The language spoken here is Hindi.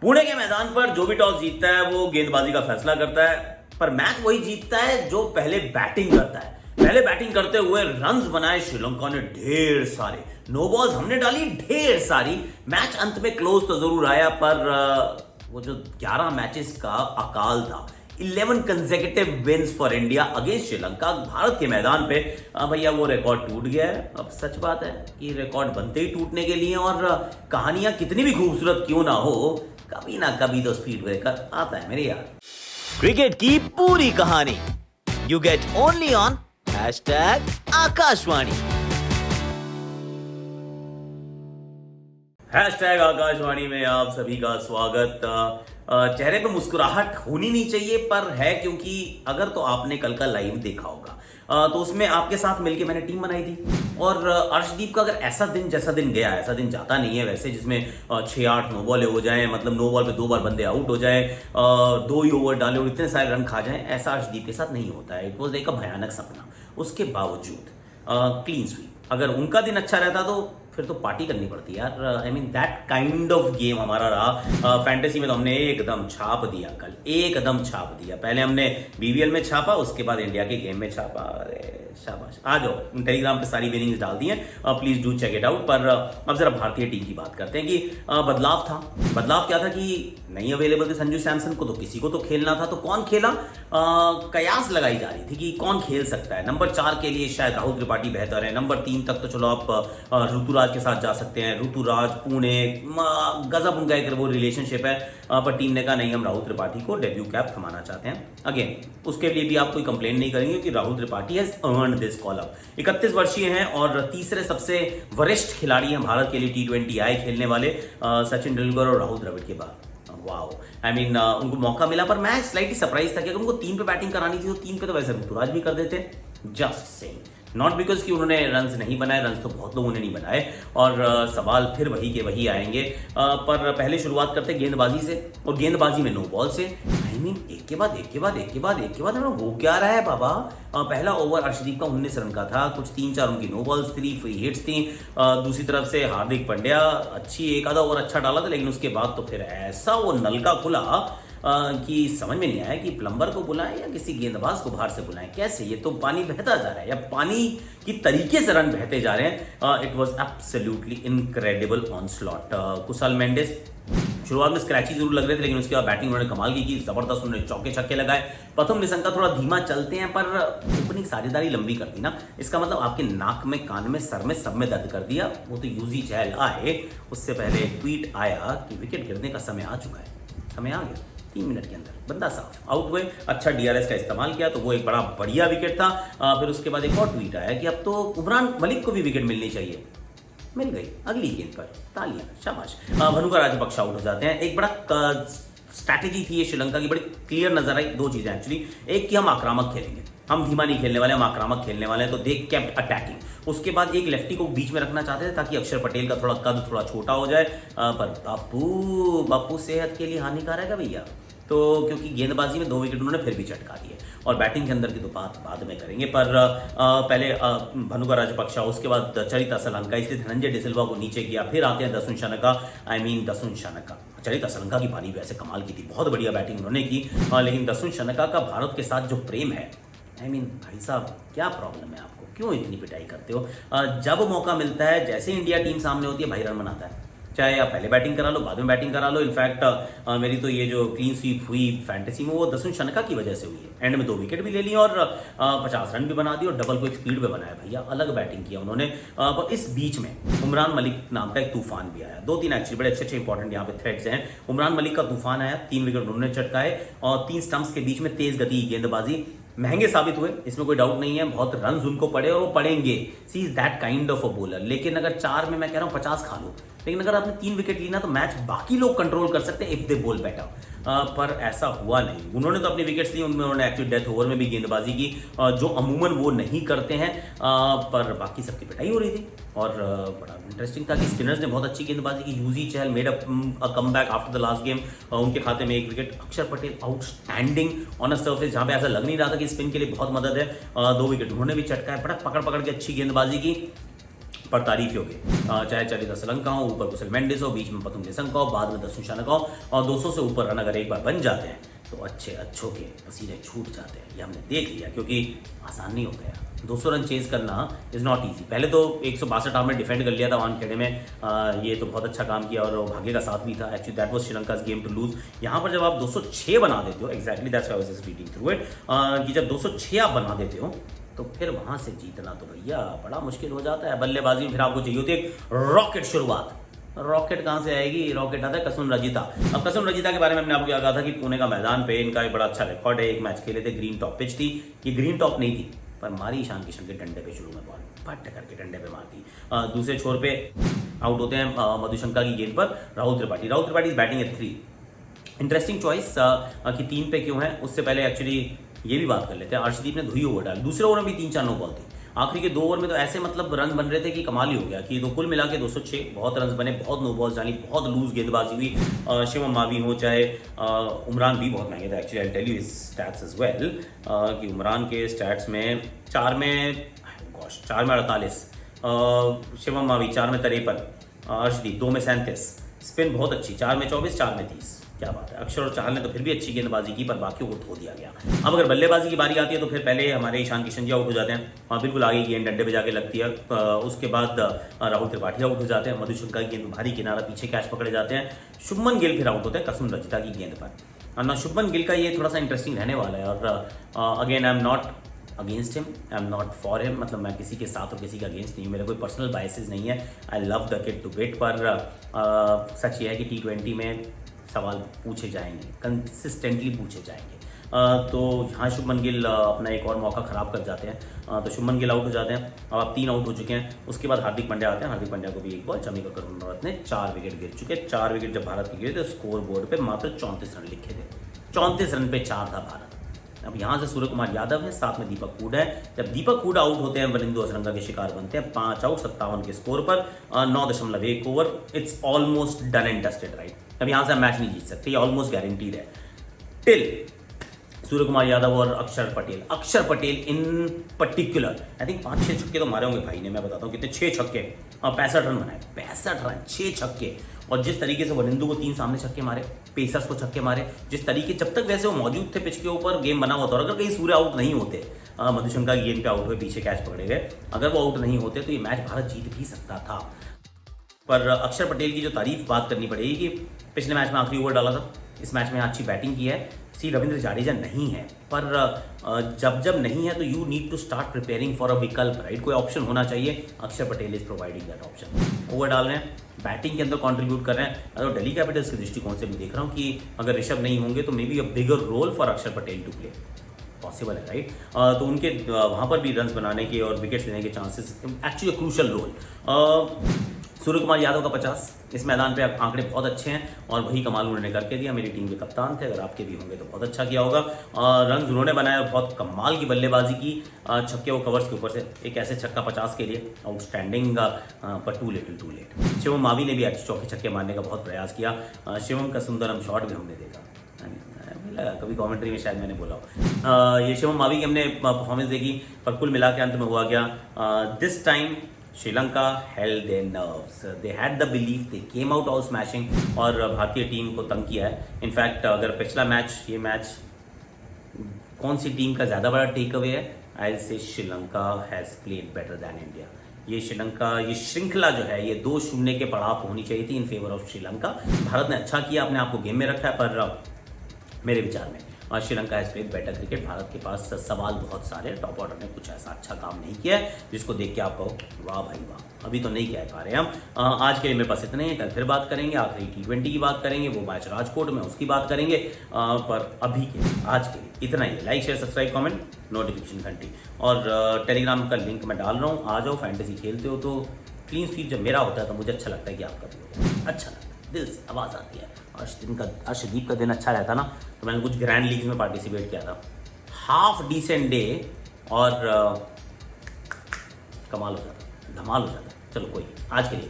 पुणे के मैदान पर जो भी टॉस जीतता है वो गेंदबाजी का फैसला करता है, पर मैच वही जीतता है जो पहले बैटिंग करता है। पहले बैटिंग करते हुए रन्स बनाए श्रीलंका ने ढेर सारे, नो बॉल्स हमने डाली ढेर सारी। मैच अंत में क्लोज तो जरूर आया, पर वो जो 11 मैचेस का अकाल था, 11 consecutive wins for India against Sri Lanka Bharat के मैदान पे, भैया वो रिकॉर्ड टूट गया है। अब सच बात है कि रिकॉर्ड बनते ही टूटने के लिए, और कहानियां कितनी भी खूबसूरत क्यों ना हो, कभी ना कभी तो स्पीड ब्रेकर आता है मेरे यार। क्रिकेट की पूरी कहानी you get only on #Akashvani. #Akashvani में आप सभी का स्वागत। चेहरे पे मुस्कुराहट होनी नहीं चाहिए, पर है, क्योंकि अगर तो आपने कल का लाइव देखा होगा तो उसमें आपके साथ मिलके मैंने टीम बनाई थी, और अर्शदीप का अगर ऐसा दिन जैसा दिन गया, ऐसा दिन जाता नहीं है वैसे, जिसमें 6-8 नो बॉल हो जाए, मतलब नो बॉल पे 2 बार बंदे आउट हो जाए, 2 ही ओवर डाले और इतने सारे रन खा जाए, ऐसा अर्शदीप के साथ नहीं होता है। इट वॉज लाइक अ भयानक सपना। उसके बावजूद क्लीन स्वीप, अगर उनका दिन अच्छा रहता तो फिर तो पार्टी करनी पड़ती यार। I mean that kind of game हमारा रहा। फैंटेसी में तो हमने एकदम छाप दिया, कल एकदम छाप दिया। पहले हमने बीबीएल में छापा, उसके बाद इंडिया के गेम में छापा। अरे शाबाश, आ जाओ, टेलीग्राम पे सारी विनिंग्स डाल दी हैं, please do check it out. पर अब जरा भारतीय टीम की बात करते हैं कि बदलाव था। बदलाव क्या था कि नहीं अवेलेबल थे संजू सैमसन को, तो किसी को तो खेलना था। तो कौन खेला? कयास लगाई जा रही थी कि कौन खेल सकता है। नंबर 4 के लिए शायद राहुल त्रिपाठी बेहतर है। नंबर 3 तक तो चलो आप ऋतुराज के साथ जा सकते हैं। ऋतुराज, पुणे, गजब उनका एक वो रिलेशनशिप है, पर टीम ने कहा नहीं, हम राहुल त्रिपाठी को डेब्यू कैप थमाना चाहते हैं। अगेन उसके लिए भी आप कोई कंप्लेन नहीं करेंगे कि Rahul Tripathi has earned this call up. 31 वर्षीय हैं और तीसरे सबसे वरिष्ठ खिलाड़ी हैं भारत के लिए T20 आई खेलने वाले, सचिन तेंदुलकर और राहुल द्रविड़ के बाद। वाओ, आई मीन उनको मौका मिला, पर मैं स्लाइटली सरप्राइज था कि अगर उनको 3 पे बैटिंग करानी थी तो 3 पे तो वैसे ऋतुराज भी कर देते। जस्ट सेइंग, नॉट बिकॉज कि उन्होंने रन्स नहीं बनाए, रन्स तो बहुत लोगों ने नहीं बनाए, और सवाल फिर वही के वही आएंगे। पर पहले शुरुआत करते गेंदबाजी से, और गेंदबाजी में नो बॉल से। आई मीन एक के बाद एक के बाद एक के बाद एक के बाद हो क्या रहा है बाबा। पहला ओवर अर्शदीप का 19 रन का था, कुछ 3-4 उनकी नो बॉल्स, 3 फ्री हिट्स थी। दूसरी तरफ से हार्दिक पांड्या अच्छी एक आधा ओवर अच्छा डाला था, लेकिन उसके बाद तो फिर ऐसा वो नलका खुला कि समझ में नहीं आया कि प्लम्बर को बुलाएं या किसी गेंदबाज को बाहर से बुलाएं। कैसे, ये तो पानी बहता जा रहा है या पानी की तरीके से रन बहते जा रहे हैं। It was absolutely incredible onslaught. Kusal Mendis शुरुआत में स्क्रैची जरूर लग रहे थे, लेकिन उसके बाद बैटिंग उन्होंने कमाल की जबरदस्त, उन्होंने चौके छक्के लगाए। प्रथम निशंका थोड़ा धीमा चलते हैं, पर ओपनिंग साझेदारी लंबी कर दी ना, इसका मतलब आपके नाक में, कान में, सर में, सब में दर्द कर दिया। वो तो यूजी चहल आए, उससे पहले ट्वीट आया कि विकेट गिरने का समय आ चुका है। समय आ गया, 3 मिनट के अंदर बंदा साफ आउट हुए। अच्छा DRS का इस्तेमाल किया, तो वो एक बड़ा बढ़िया विकेट था। फिर उसके बाद एक और ट्वीट आया कि अब तो उमरान मलिक को भी विकेट मिलनी चाहिए। मिल गई अगली गेंद पर, तालियां, शाबाश। भनुका राजपक्ष आउट हो जाते हैं। एक बड़ा स्ट्रैटेजी थी ये श्रीलंका की, बड़ी क्लियर नजर आई। 2 चीजें एक्चुअली, एक कि हम आक्रामक खेलेंगे, हम धीमा नहीं खेलने वाले, हम आक्रामक खेलने वाले हैं, तो दे केप्ट अटैकिंग। उसके बाद एक लेफ्टी को बीच में रखना चाहते थे ताकि अक्षर पटेल का थोड़ा कद थोड़ा छोटा हो जाए, पर बापू सेहत के लिए हानिकारक है भैया। तो क्योंकि गेंदबाजी में 2 विकेट उन्होंने फिर भी चटका दिए, और बैटिंग के अंदर की तो बात बाद में करेंगे। पर पहले भनुका राजपक्षा, उसके बाद चरिता सलंका, इसलिए धनंजय डिसिल्वा को नीचे किया। फिर आते हैं दसुन शनका। आई मीन दसुन शनका, चरिता सलंका की पारी वैसे कमाल की थी, बहुत बढ़िया बैटिंग उन्होंने की, लेकिन दसुन शनका का भारत के साथ जो प्रेम है, आई मीन भाई साहब क्या प्रॉब्लम है आपको, क्यों इतनी पिटाई करते हो? जब मौका मिलता है, जैसे इंडिया टीम सामने होती है, भाई रन बनाता है, चाहे आप पहले बैटिंग करा लो, बाद में बैटिंग करा लो। इनफैक्ट मेरी तो ये जो क्लीन स्वीप हुई फैंटेसी में, वो दसुन शनका की वजह से हुई है। एंड में 2 विकेट भी ले ली और 50 रन भी बना दिए, और डबल को एक स्पीड पे बनाया। भैया अलग बैटिंग किया उन्होंने। पर इस बीच में उमरान मलिक नाम का एक तूफान भी आया। 2-3 एक्चुअली बड़े अच्छे इंपॉर्टेंट यहाँ पे थ्रेड्स हैं। उमरान मलिक का तूफान आया, 3 विकेट उन्होंने चटकाए, और 3 स्टंप्स के बीच में तेज गति गेंदबाजी, महंगे साबित हुए, इसमें कोई डाउट नहीं है। बहुत रन उनको पड़े और वो पड़ेंगे। She is that kind of a bowler. लेकिन अगर 4 में मैं कह रहा हूँ 50 खा लो, लेकिन अगर आपने 3 विकेट ली ना, तो मैच बाकी लोग कंट्रोल कर सकते हैं इफ दे बॉल बेटर। पर ऐसा हुआ नहीं। उन्होंने तो अपनी विकेट्स ली, उन्होंने एक्चुअली डेथ ओवर में भी गेंदबाजी की, जो अमूमन वो नहीं करते हैं, पर बाकी सबकी पिटाई हो रही थी। और बड़ा इंटरेस्टिंग था कि स्पिनर्स ने बहुत अच्छी गेंदबाजी की। Yuzi Chahal made a comeback after the last game, उनके खाते में 1 wicket. Axar Patel outstanding on a surface, जहां पे ऐसा लग नहीं रहा था कि स्पिन के लिए बहुत मदद है, 2 विकेट उन्होंने भी चटकाए। बड़ा पकड़ पकड़ के अच्छी गेंदबाजी की। पर तारीफ योग्य। चाहे चरिता श्रीलंका हो, ऊपर कुशल मेंडिस हो, बीच में पतुम निशंका हो, बाद में दसुन शानका हो, और 200 से ऊपर रन अगर एक बार बन जाते हैं तो अच्छों के पसीने छूट जाते हैं। ये हमने देख लिया, क्योंकि आसान नहीं होता यार। 200 रन चेज करना इज़ नॉट ईजी। पहले तो 162 में डिफेंड कर लिया था वानखेड़े में, ये तो बहुत अच्छा काम किया और भाग्य का साथ भी था। Actually that was Sri Lanka's game to lose. यहाँ पर जब आप 206 बना देते हो, exactly that's why I was just reading through it, कि जब 206 आप बना देते हो तो फिर वहाँ से जीतना तो भैया बड़ा मुश्किल हो जाता है। बल्लेबाजी में फिर आपको चाहिए होती है एक रॉकेट शुरुआत। रॉकेट कहाँ से आएगी? रॉकेट आता है कसुन रजिता। अब कसुन रजिता के बारे में हमने आपको क्या कहा था कि पुणे का मैदान पे इनका एक बड़ा अच्छा रिकॉर्ड है। एक मैच खेले थे, ग्रीन टॉप पिच थी। ये ग्रीन टॉप नहीं थी, पर मारी ईशान किशन के डंडे पे शुरू में बॉल, फट करके डंडे पे मारती। दूसरे छोर पे आउट होते हैं मधुशंका की गेंद पर Rahul Tripathi. Rahul Tripathi is batting at 3। Interesting choice कि 3 पे क्यों है। उससे पहले एक्चुअली ये भी बात कर लेते हैं, अर्शदीप ने धुई ओवर डाली। दूसरे ओवर में भी 3-4 नो बॉल थी। आखिरी के 2 ओवर में तो ऐसे मतलब रन बन रहे थे कि कमाल ही हो गया। कि तो कुल मिला के 206 बहुत रन बने, बहुत नो बॉल्स डाली, बहुत लूज गेंदबाजी हुई। शिवम मावी हो चाहे उमरान भी बहुत महंगे थे। Actually I tell you his stats as well, कि उमरान के स्टैट्स में 4 में 48, शिवम मावी 4 में 53, अर्शदीप 2 में 37, स्पिन बहुत अच्छी 4 में 24, 4 में 30। क्या बात है। अक्षर और चाहल ने तो फिर भी अच्छी गेंदबाजी की, पर बाकियों को धो दिया गया। अब अगर बल्लेबाजी की बारी आती है तो फिर पहले हमारे ईशान किशन जी आउट हो जाते हैं, और बिल्कुल आगे गेंद डंडे पे जाके लगती है। उसके बाद राहुल त्रिपाठी आउट हो जाते हैं, मधुशंका की गेंद भारी किनारा पीछे कैच पकड़े जाते हैं। शुभमन गिल फिर आउट होते हैं कसुन रजिता की गेंद पर। ना शुभमन गिल का ये थोड़ा सा इंटरेस्टिंग रहने वाला है। और again I am not against him, I am not for him. मतलब मैं किसी के साथ और किसी के अगेंस्ट नहीं हूँ, मेरे कोई पर्सनल बायसेस नहीं है। I love the kid two bit. पर सच ये है कि T20 में सवाल पूछे जाएंगे, कंसिस्टेंटली पूछे जाएंगे। तो यहाँ शुभमन गिल अपना एक और मौका खराब कर जाते हैं। तो शुभमन गिल आउट हो जाते हैं। अब आप 3 आउट हो चुके हैं। उसके बाद हार्दिक पांड्या आते हैं। हार्दिक पांड्या को भी एक बॉल, चमी करुणारत्न ने 4 विकेट गिर चुके। 4 विकेट जब भारत के गिरे तो स्कोर बोर्ड पे मात्र 34 रन लिखे थे। 34 रन पे 4 था भारत। अब यहाँ से सूर्य कुमार यादव है, साथ में दीपक हुडा है। जब दीपक हुडा आउट होते हैं, वरिंदु असरंगा के शिकार बनते हैं। 5 आउट 57 के स्कोर पर 9.1 over. It's almost done and dusted, right. अब यहाँ से हम मैच नहीं जीत सकते, ये ऑलमोस्ट गारंटीड है। टिल सूर्य कुमार यादव और अक्षर पटेल इन पर्टिकुलर आई थिंक 5-6 छक्के तो मारे होंगे भाई ने। मैं बताता हूँ कितने, 6 छक्के और 65 रन बनाए। 65 रन, 6 छक्के। और जिस तरीके से वरिंदु को 3 सामने छक्के मारे, पेसर्स को छक्के मारे, जिस तरीके, जब तक वैसे वो मौजूद थे पिच के ऊपर, गेम बना हुआ था। और अगर कहीं सूर्य आउट नहीं होते, मधुशंका की गेंद पे आउट हुए, पीछे कैच पकड़े गए, अगर वो आउट नहीं होते तो ये मैच भारत जीत भी सकता था। पर अक्षर पटेल की जो तारीफ बात करनी पड़ेगी कि पिछले मैच में आखिरी ओवर डाला था, इस मैच में अच्छी बैटिंग की है। रविंद्र जडेजा नहीं है, पर जब नहीं है तो you need to start preparing for a विकल्प, राइट। कोई ऑप्शन होना चाहिए। Axar Patel is providing that option. Over डाल रहे हैं, बैटिंग के अंदर कंट्रीब्यूट कर रहे हैं। अगर दिल्ली कैपिटल्स के दृष्टिकोण से भी देख रहा हूँ कि अगर ऋषभ नहीं होंगे तो may be a bigger role for Axar Patel to play possible है, राइट। तो उनके वहाँ पर भी रन्स बनाने के और विकेट्स लेने के chances, actually crucial role. Surya Kumar Yadav का 50 इस मैदान पे आंकड़े बहुत अच्छे हैं और वही कमाल उन्होंने करके दिया। मेरी टीम के कप्तान थे, अगर आपके भी होंगे तो बहुत अच्छा किया होगा। रन उन्होंने बनाया, बहुत कमाल की बल्लेबाजी की। छक्के वो कवर्स के ऊपर से एक ऐसे छक्का 50 के लिए आउटस्टैंडिंग, पर टू लेट। शिवम मावी ने भी अच्छे चौके छक्के मारने का बहुत प्रयास किया। शिवम का सुंदरम शॉट भी हमने देखा, कभी कमेंट्री में शायद मैंने बोला हो। ये शिवम मावी की हमने परफॉर्मेंस देखी, पर कुल मिला के अंत में हुआ क्या, this time Sri Lanka held their nerves. They had the belief, they came out all smashing और भारतीय टीम को तंग किया है। इनफैक्ट अगर पिछला मैच, ये मैच कौन सी टीम का ज़्यादा बड़ा टेक अवे है, आई से Sri Lanka has played better than India. ये श्रीलंका, ये श्रृंखला जो है, ये 2-0 के पड़ाव पर होनी चाहिए थी in favour of Sri Lanka. Bharat ने अच्छा किया, अपने आप को गेम में रखा है, पर मेरे विचार में Sri Lanka has played better cricket. Bharat के पास सवाल बहुत सारे, टॉप ऑर्डर ने कुछ ऐसा अच्छा काम नहीं किया है जिसको देख के आप कहो वाह भाई वाह। अभी तो नहीं कह पा रहे हम। आज के लिए मेरे पास इतने ही, कल फिर बात करेंगे, आखिरी T20 की बात करेंगे, वो मैच राजकोट में, उसकी बात करेंगे। पर अभी के लिए, आज के लिए इतना ही। Like share subscribe comment, notification घंटी, और टेलीग्राम का लिंक मैं डाल रहा हूँ। आ जाओ, फैंटेसी खेलते हो तो क्लीन स्वीप जब मेरा होता है तो मुझे अच्छा लगता है कि आपका भी होता है, अच्छा लगता है, दिल से आवाज़ आती है। अर्शदीप का दिन अच्छा रहता ना तो मैंने कुछ ग्रैंड लीग में पार्टिसिपेट किया था, हाफ डिसेंट डे और कमाल हो जाता, धमाल हो जाता। चलो कोई, आज के लिए